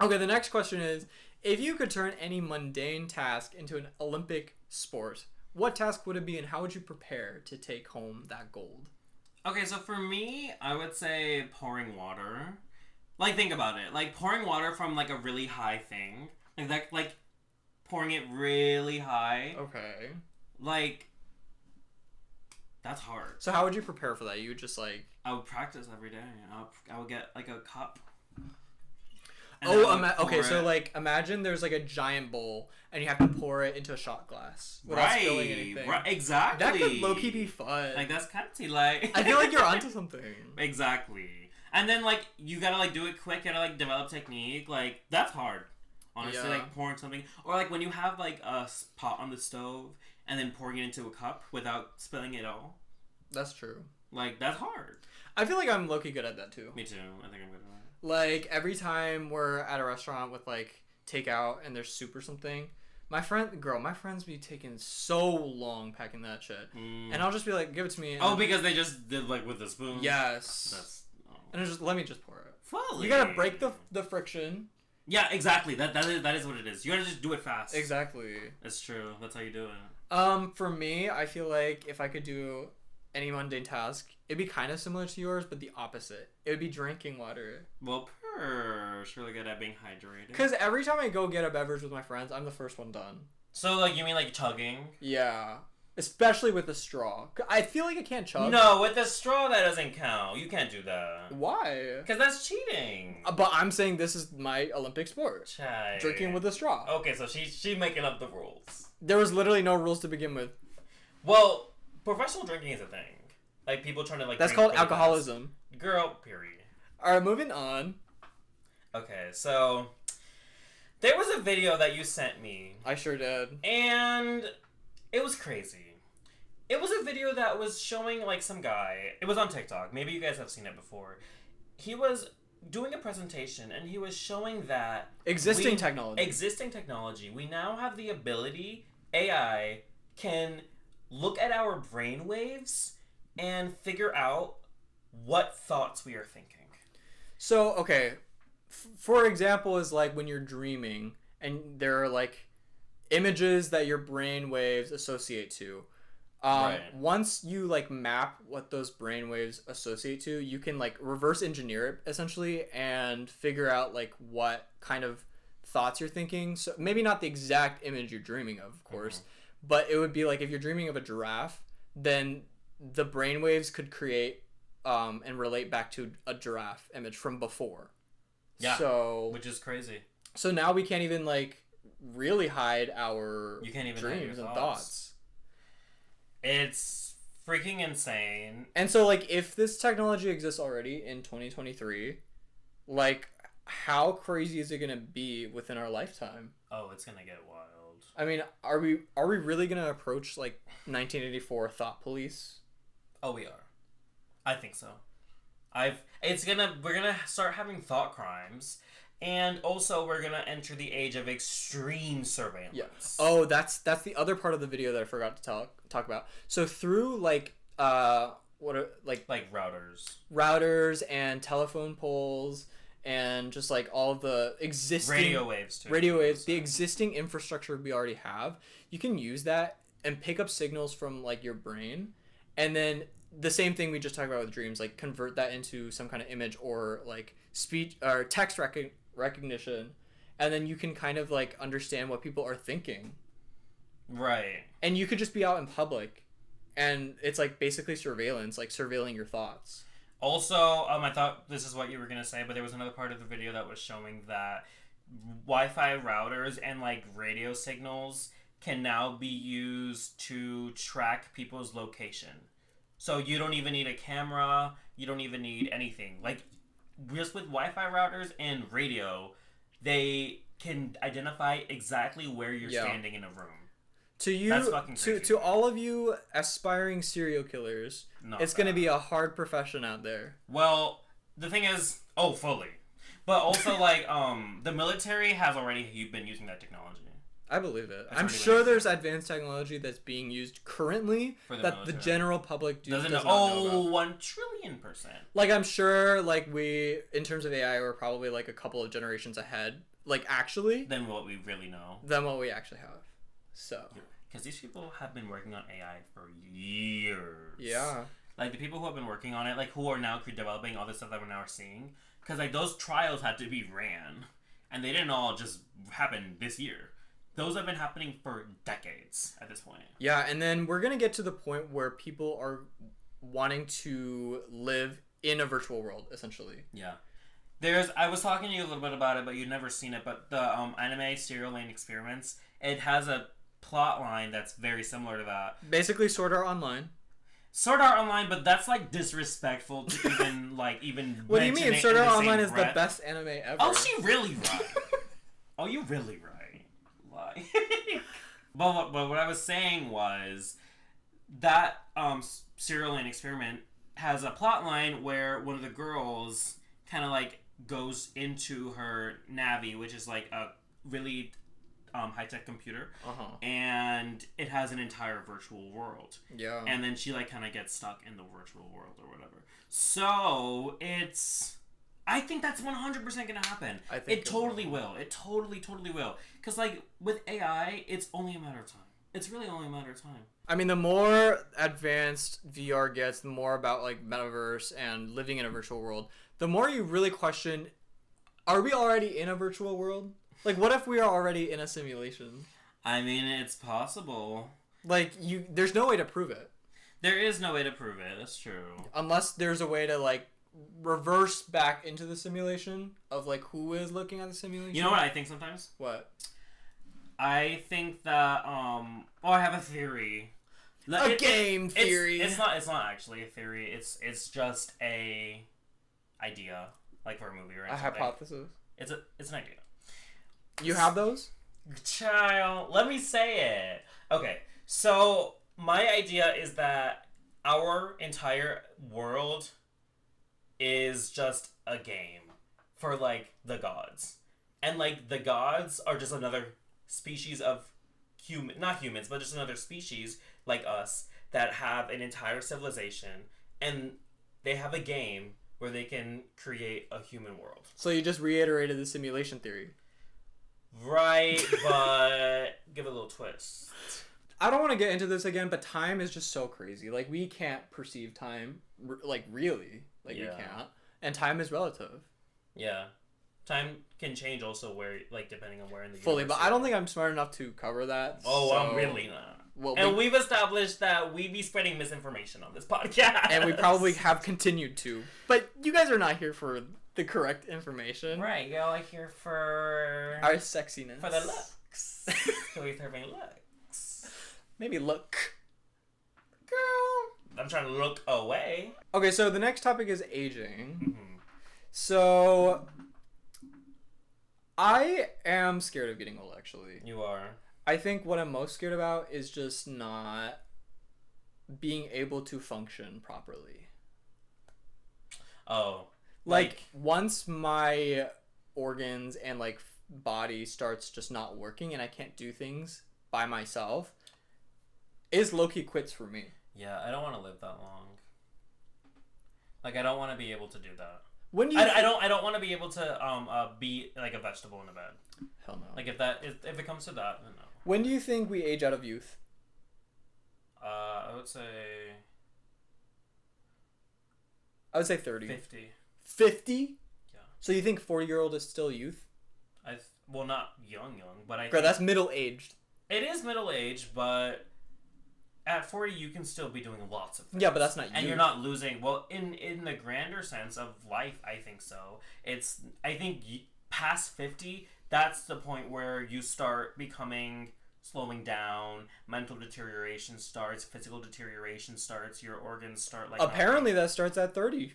Okay, the next question is, if you could turn any mundane task into an Olympic sport, what task would it be and how would you prepare to take home that gold? Okay, so for me, I would say pouring water. Like, think about it. Like, pouring water from, like, a really high thing. Like pouring it really high. Okay. Like, that's hard. So how would you prepare for that? You would just, like... I would practice every day. I would get, like, a cup. Okay, so, like, imagine there's, like, a giant bowl, and you have to pour it into a shot glass without spilling anything. Right, exactly. That could low-key be fun. Like, that's kind of, like... I feel like you're onto something. Exactly. And then, like, you gotta, like, do it quick. You gotta, like, develop technique. Like, that's hard. Honestly, yeah. Like, pouring something. Or, like, when you have, like, a pot on the stove and then pouring it into a cup without spilling it all. That's true. Like, that's hard. I feel like I'm low-key good at that, too. Me too. I think I'm good at that. Like, every time we're at a restaurant with, like, takeout and there's soup or something, my friends be taking so long packing that shit. And I'll just be like, give it to me. And because they just did, like, with the spoon? Yes. And let me just pour it. Fully. You gotta break the friction. Yeah, exactly. That is what it is. You gotta just do it fast. Exactly. It's true. That's how you do it. For me, I feel like if I could do any mundane task, it'd be kind of similar to yours, but the opposite. It would be drinking water. Well, surely good at being hydrated. Because every time I go get a beverage with my friends, I'm the first one done. So, like, you mean, like, chugging? Yeah. Especially with the straw. I feel like I can't chug. No, with the straw, that doesn't count. You can't do that. Why? Because that's cheating. But I'm saying this is my Olympic sport. Chai. Drinking with a straw. Okay, so she's making up the rules. There was literally no rules to begin with. Well, professional drinking is a thing. Like, people trying to, like... That's called alcoholism. Girl, period. Alright, moving on. Okay, so... There was a video that you sent me. I sure did. And... It was crazy. It was a video that was showing, like, some guy. It was on TikTok. Maybe you guys have seen it before. He was doing a presentation, and he was showing that... Existing technology. Existing technology. We now have the ability, AI can look at our brainwaves and figure out what thoughts we are thinking. So, okay. For example, is like when you're dreaming, and there are, like, images that your brain waves associate to. Right. Once you, like, map what those brainwaves associate to, you can, like, reverse engineer it essentially and figure out, like, what kind of thoughts you're thinking. So maybe not the exact image you're dreaming of course, but it would be like if you're dreaming of a giraffe, then the brainwaves could create and relate back to a giraffe image from before. Yeah. So, which is crazy. So now we can't even, like, really hide our You can't even dreams hide your and thoughts. It's freaking insane. And so, like, if this technology exists already in 2023, like, how crazy is it gonna be within our lifetime? Oh, it's gonna get wild. I mean, are we really gonna approach, like, 1984 thought police? Oh, we are. I think so. We're gonna start having thought crimes, and also we're gonna enter the age of extreme surveillance. Yeah. Oh, that's the other part of the video that I forgot to talk about. So through, like, like routers and telephone poles and just, like, all the existing radio waves too. The existing infrastructure we already have, you can use that and pick up signals from, like, your brain, and then the same thing we just talked about with dreams, like, convert that into some kind of image or, like, speech or text recognition, and then you can kind of, like, understand what people are thinking. Right. And you could just be out in public, and it's, like, basically surveillance, like, surveilling your thoughts. Also, I thought this is what you were gonna say, but there was another part of the video that was showing that Wi-Fi routers and, like, radio signals can now be used to track people's location. So you don't even need a camera. You don't even need anything. Like, just with Wi-Fi routers and radio, they can identify exactly where you're standing in a room. That's fucking crazy. To all of you aspiring serial killers, it's going to be a hard profession out there. Well, the thing is, fully. But also, like, the military has already been using that technology. I believe it. I'm sure there's advanced technology that's being used currently that the general public doesn't know about. 1 trillion%. Like, I'm sure, like, we, in terms of AI, we're probably, like, a couple of generations ahead, like, actually. Than what we really know. Than what we actually have. So. Because these people have been working on AI for years. Yeah. Like, the people who have been working on it, like, who are now developing all this stuff that we're now seeing. Because, like, those trials had to be ran. And they didn't all just happen this year. Those have been happening for decades at this point. Yeah, and then we're going to get to the point where people are wanting to live in a virtual world, essentially. Yeah. I was talking to you a little bit about it, but you've never seen it, but the anime Serial Lane Experiments, it has a plot line that's very similar to that. Basically, Sword Art Online. Sword Art Online, but that's, like, disrespectful to even, like, even What do you mean? Sword Art Online is the best anime ever. Oh, she really right. Oh, you really right. But what I was saying was that Serial Lane Experiment has a plot line where one of the girls kind of, like, goes into her Navi, which is, like, a really high-tech computer, and it has an entire virtual world. Yeah. And then she, like, kind of gets stuck in the virtual world or whatever. So I think that's 100% gonna happen. I think it totally will. It totally will. Because, like, with AI, it's only a matter of time. It's really only a matter of time. I mean, the more advanced VR gets, the more about, like, metaverse and living in a virtual world, the more you really question, are we already in a virtual world? Like, what if we are already in a simulation? I mean, it's possible. Like, there's no way to prove it. There is no way to prove it. That's true. Unless there's a way to, like, reverse back into the simulation of, like, who is looking at the simulation. You know what I think sometimes? What? I think that I have a theory. Game theory. It's not actually a theory. It's just a idea, like for a movie or something. A hypothesis. It's an idea. You have those? Child, let me say it. Okay, so my idea is that our entire world is just a game for, like, the gods. And, like, the gods are just another species of not humans, but just another species like us that have an entire civilization, and they have a game where they can create a human world. So you just reiterated the simulation theory. Right, but give it a little twist. I don't want to get into this again, but time is just so crazy. Like, we can't perceive time, like, really. Like, we can't. And time is relative. Yeah. Time can change also where, like, depending on where in the fully, universe but I don't think I'm smart enough to cover that. Oh, I'm really not. Well, and we've established that we be spreading misinformation on this podcast. And we probably have continued to. But you guys are not here for the correct information. Right, y'all are here for... our sexiness. For the looks. So we're serving looks. Maybe look. Girl. I'm trying to look away. Okay, so the next topic is aging. Mm-hmm. So... I am scared of getting old, actually. You are. I think what I'm most scared about is just not being able to function properly. Oh. Like once my organs and, like, body starts just not working and I can't do things by myself, is low-key quits for me. Yeah, I don't want to live that long. Like, I don't want to be able to do that. When do you I don't want to be able to be like a vegetable in a bed. Hell no. Like, if it comes to that, then no. When do you think we age out of youth? I would say 30. 50. 50? Yeah. So you think 40-year-old is still youth? Well, not young, but I. Girl, that's middle-aged. It is middle-aged, but at 40 you can still be doing lots of things. Yeah, but that's not youth. And you're not losing. Well, in the grander sense of life, I think so. I think past 50, that's the point where you start slowing down, mental deterioration starts, physical deterioration starts, your organs start like... Apparently that starts at 30.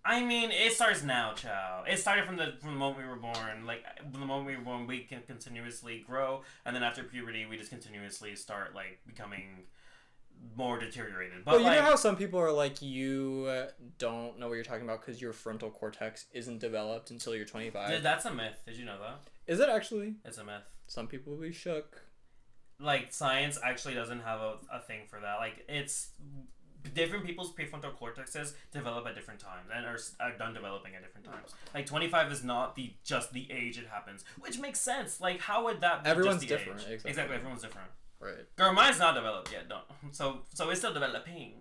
I mean, it starts now, chow. It started from the moment we were born. Like, from the moment we were born, we can continuously grow, and then after puberty, we just continuously start, like, becoming more deteriorated. But, well, you know how some people are like, you don't know what you're talking about because your frontal cortex isn't developed until you're 25. That's a myth. Did you know that? Is it actually? It's a myth. Some people will be shook. Like, science actually doesn't have a thing for that. Like, it's... different people's prefrontal cortexes develop at different times and are done developing at different times. Like, 25 is not just the age it happens, which makes sense. Like, how would that be everyone's just the different, age? Exactly, everyone's different. Right. Girl, mine's not developed yet, don't. So it's still developing.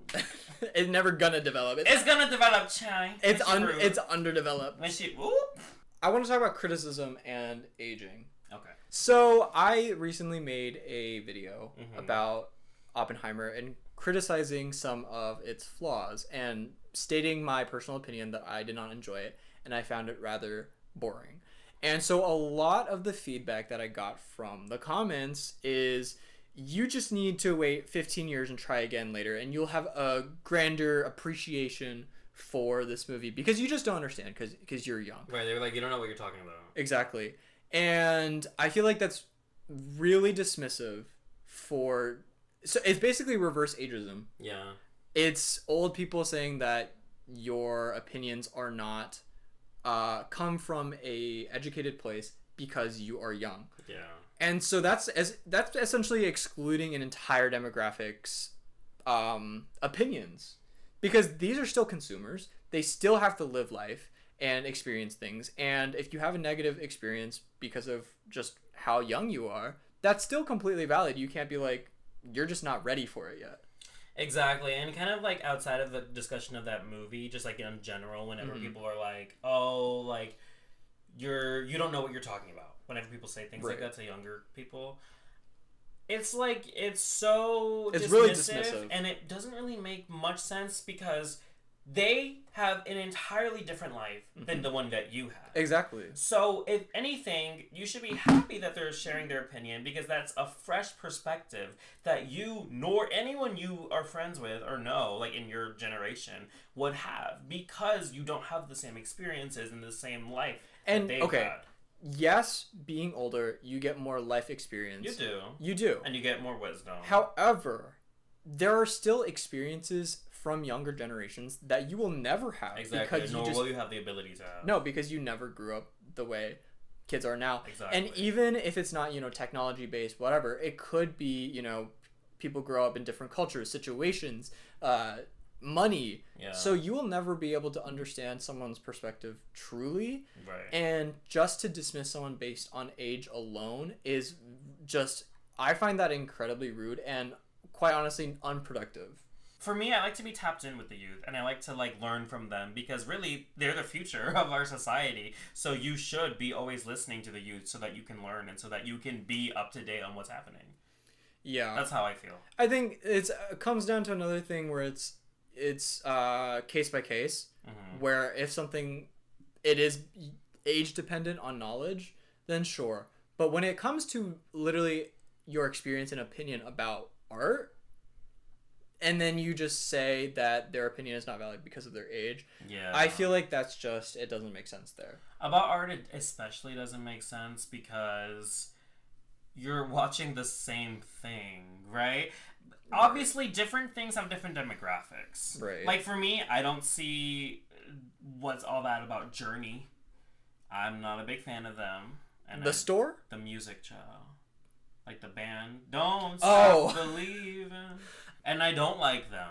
It's never gonna develop. It's gonna develop, chai. It's underdeveloped. When she whoop. I want to talk about criticism and aging. Okay. So I recently made a video about Oppenheimer and criticizing some of its flaws and stating my personal opinion that I did not enjoy it and I found it rather boring. And so a lot of the feedback that I got from the comments is, you just need to wait 15 years and try again later and you'll have a grander appreciation for this movie because you just don't understand because you're young. Right, they were like, you don't know what you're talking about. Exactly. And I feel like that's really dismissive for... So it's basically reverse ageism. Yeah. It's old people saying that your opinions are not come from a educated place because you are young. Yeah. And so that's essentially excluding an entire demographic's opinions, because these are still consumers. They still have to live life and experience things. And if you have a negative experience because of just how young you are, that's still completely valid. You can't be like, you're just not ready for it yet. Exactly. And kind of like outside of the discussion of that movie, just like in general, whenever people are like, oh, like you don't know what you're talking about. Whenever people say things like that to younger people, it's like, it's really dismissive. And it doesn't really make much sense because they have an entirely different life than the one that you have. Exactly. So, if anything, you should be happy that they're sharing their opinion because that's a fresh perspective that you nor anyone you are friends with or know, like in your generation, would have because you don't have the same experiences and the same life that they've had. Yes, being older, you get more life experience. You do. You do. And you get more wisdom. However, there are still experiences from younger generations that you will never have. Exactly. Because Nor will you have the ability to have. No, because you never grew up the way kids are now. Exactly. And even if it's not, technology based, whatever, it could be, people grow up in different cultures, situations, money. Yeah. So you will never be able to understand someone's perspective truly. Right. And just to dismiss someone based on age alone is just, I find that incredibly rude and quite honestly unproductive. For me, I like to be tapped in with the youth, and I like to learn from them, because really they're the future of our society. So you should be always listening to the youth so that you can learn and so that you can be up to date on what's happening. Yeah, that's how I feel. I think it comes down to another thing where it's case by case, where if something it is age dependent on knowledge, then sure. But when it comes to literally your experience and opinion about art, and then you just say that their opinion is not valid because of their age. Yeah. I feel like that's just, it doesn't make sense there. About art, it especially doesn't make sense because you're watching the same thing, right? Obviously, different things have different demographics. Right. Like, for me, I don't see what's all that about Journey. I'm not a big fan of them. And the store? The music, child. Like the band. Don't Stop Believing. And I don't like them.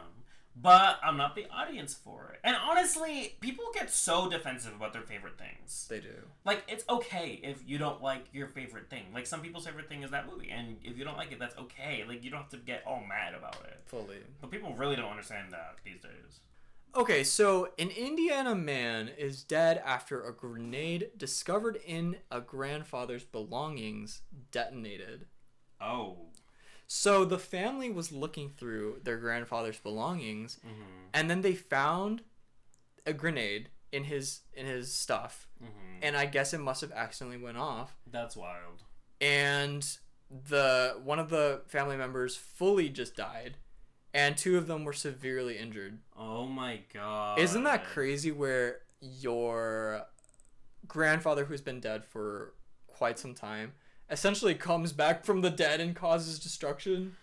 But I'm not the audience for it. And honestly, people get so defensive about their favorite things. They do. Like, it's okay if you don't like your favorite thing. Like, some people's favorite thing is that movie. And if you don't like it, that's okay. Like, you don't have to get all mad about it. Fully. But people really don't understand that these days. Okay, so an Indiana man is dead after a grenade discovered in a grandfather's belongings detonated. Oh. So the family was looking through their grandfather's belongings, and then they found a grenade in his stuff, and I guess it must have accidentally went off. That's wild. And one of the family members fully just died, and two of them were severely injured. Oh my god! Isn't that crazy? Where your grandfather, who's been dead for quite some time, essentially comes back from the dead and causes destruction.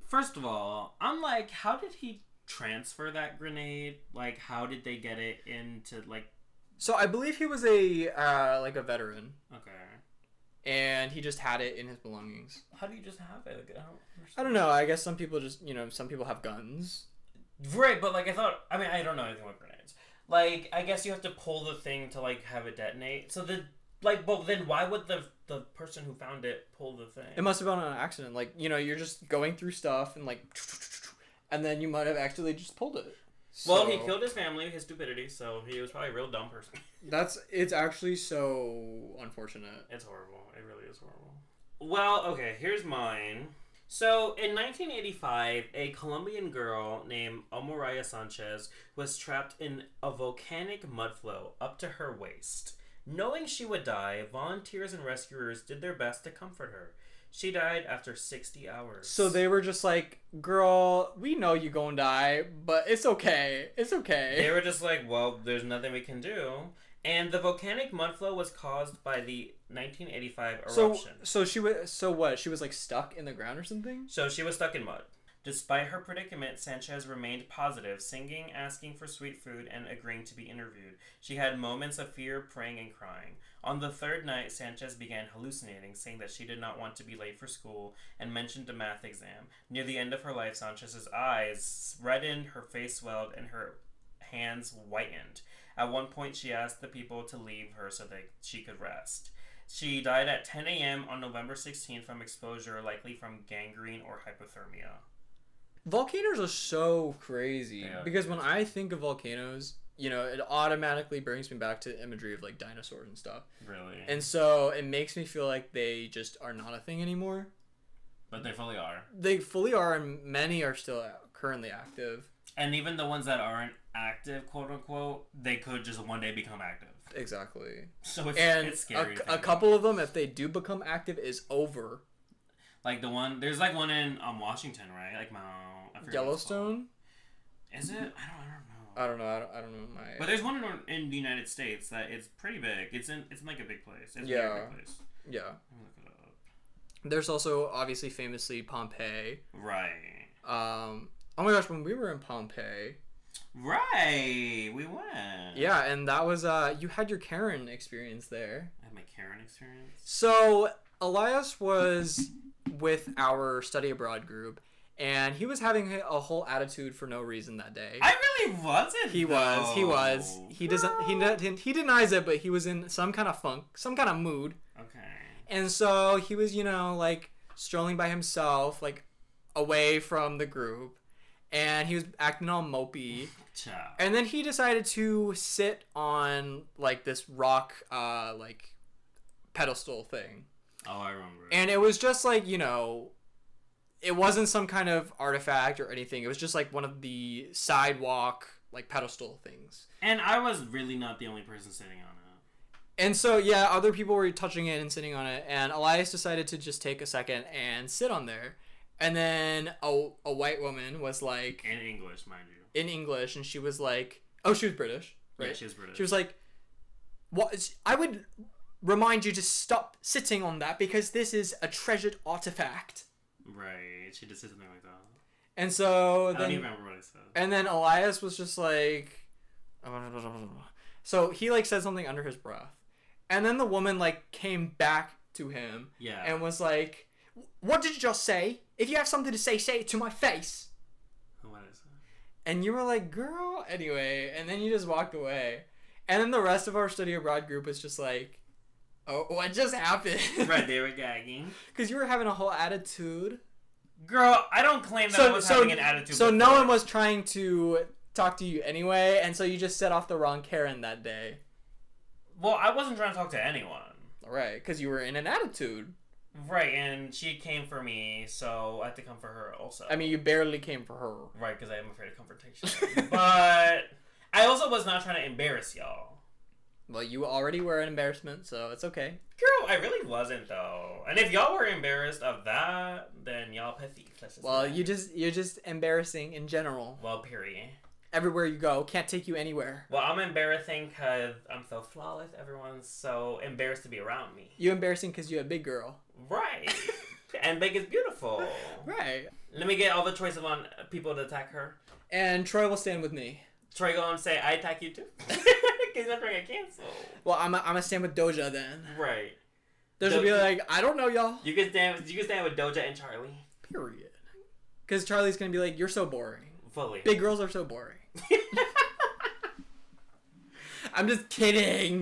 First of all, I'm like, how did he transfer that grenade? Like, how did they get it into, like... So I believe he was a veteran. Okay. And he just had it in his belongings. How do you just have it? I don't know. I guess some people just, some people have guns. Right, but, like, I don't know anything about grenades. Like, I guess you have to pull the thing to, like, have it detonate. So but then why would the person who found it pull the thing? It must have been on an accident. Like, you're just going through stuff and and then you might have actually just pulled it. Well, he killed his family with his stupidity, so he was probably a real dumb person. It's actually so unfortunate. It's horrible. It really is horrible. Well, okay, here's mine. So, in 1985, a Colombian girl named Amoraya Sanchez was trapped in a volcanic mudflow up to her waist. Knowing she would die, volunteers and rescuers did their best to comfort her. She died after 60 hours. So they were just like, girl, we know you gonna die, but it's okay. It's okay. They were just like, well, there's nothing we can do. And the volcanic mudflow was caused by the 1985 eruption. So what? She was like stuck in the ground or something? So she was stuck in mud. Despite her predicament, Sanchez remained positive, singing, asking for sweet food, and agreeing to be interviewed. She had moments of fear, praying, and crying. On the third night, Sanchez began hallucinating, saying that she did not want to be late for school, and mentioned a math exam. Near the end of her life, Sanchez's eyes reddened, her face swelled, and her hands whitened. At one point, she asked the people to leave her so that she could rest. She died at 10 a.m. on November 16th from exposure, likely from gangrene or hypothermia. Volcanoes are so crazy because when I think of volcanoes, it automatically brings me back to imagery of like dinosaurs and stuff. Really? And so it makes me feel like they just are not a thing anymore. But they fully are. They fully are, and many are still currently active. And even the ones that aren't active, quote unquote, they could just one day become active. Exactly. So it's scary. A couple of them, if they do become active, is over. Like there's like one in Washington, right? Like Yellowstone. Is it? I don't know. I don't know But there's one in the United States that it's pretty big. It's in like a big place. It's a big place. Yeah. Let me look it up. There's also obviously famously Pompeii. Right. Oh my gosh, when we were in Pompeii. Right, we went. Yeah, and that was you had your Karen experience there. I had my Karen experience. So Elias was with our study abroad group, and he was having a whole attitude for no reason that day. I really wasn't. He was. He doesn't. He denies it, but he was in some kind of funk, some kind of mood. Okay. And so he was, like strolling by himself, like away from the group, and he was acting all mopey. Ciao. And then he decided to sit on like this rock, like pedestal thing. Oh, I remember. And it was just like, it wasn't some kind of artifact or anything. It was just like one of the sidewalk, like pedestal things. And I was really not the only person sitting on it. And so, yeah, other people were touching it and sitting on it. And Elias decided to just take a second and sit on there. And then a white woman was like... In English, mind you. In English. And she was like... Oh, she was British, right? Yeah, she was British. She was like, "What? I would remind you to stop sitting on that because this is a treasured artifact." Right. She did say something like that. And so... I don't even remember what I said. And then Elias was just like... So he like said something under his breath. And then the woman like came back to him. Yeah. And was like, "What did you just say? If you have something to say it to my face." What is it? And you were like, "Girl," anyway. And then you just walked away. And then the rest of our study abroad group was just like, "Oh, what just happened?" Right, they were gagging. Because you were having a whole attitude. Girl, I don't claim that I was having an attitude So before. no one was trying to talk to you anyway, and so you just set off the wrong Karen that day. Well, I wasn't trying to talk to anyone. Right, because you were in an attitude. Right, and she came for me, so I had to come for her also. I mean, you barely came for her. Right, because I am afraid of confrontation. But I also was not trying to embarrass y'all. Well, you already were an embarrassment, so it's okay. Girl, I really wasn't, though. And if y'all were embarrassed of that, then y'all petty. Well, you're just embarrassing in general. Well, period. Everywhere you go, can't take you anywhere. Well, I'm embarrassing because I'm so flawless. Everyone's so embarrassed to be around me. You embarrassing because you're a big girl. Right. And big is beautiful. Right. Let me get all the choice of people to attack her. And Troy will stand with me. Troy gonna say, "I attack you too." Because I'm gonna get canceled. Well, I'm gonna stand with Doja then. Right. Doja will be like, "I don't know, y'all." You can stand with Doja and Charlie. Period. Because Charlie's gonna be like, "You're so boring. Fully. Big girls are so boring." I'm just kidding.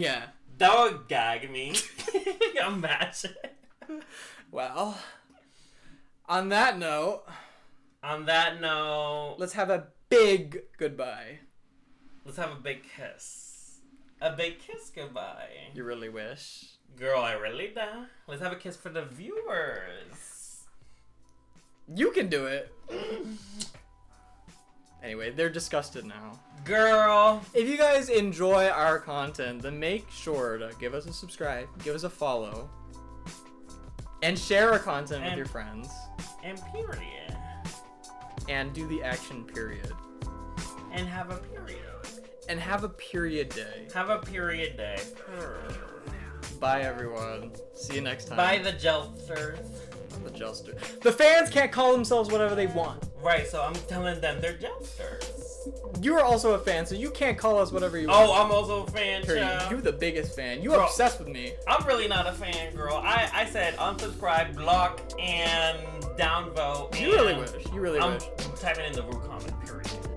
That would gag me. Imagine. Well, on that note, let's have a big goodbye. Let's have a big kiss. A big kiss goodbye. You really wish? Girl, I really do. Let's have a kiss for the viewers. You can do it. Anyway, they're disgusted now. Girl. If you guys enjoy our content, then make sure to give us a subscribe, give us a follow, and share our content with your friends. And period. And do the action period. And have a period. And have a period day. Have a period day. Bye, everyone. See you next time. Bye, the Jelsters. The Jelster. The fans can't call themselves whatever they want. Right, so I'm telling them they're Jelsters. You're also a fan, so you can't call us whatever you want. Oh, I'm also a fan, child. You're the biggest fan. You're Girl, obsessed with me. I'm really not a fan, girl. I said unsubscribe, block, and downvote. You really wish. You really wish. I'm typing in the root comment, period.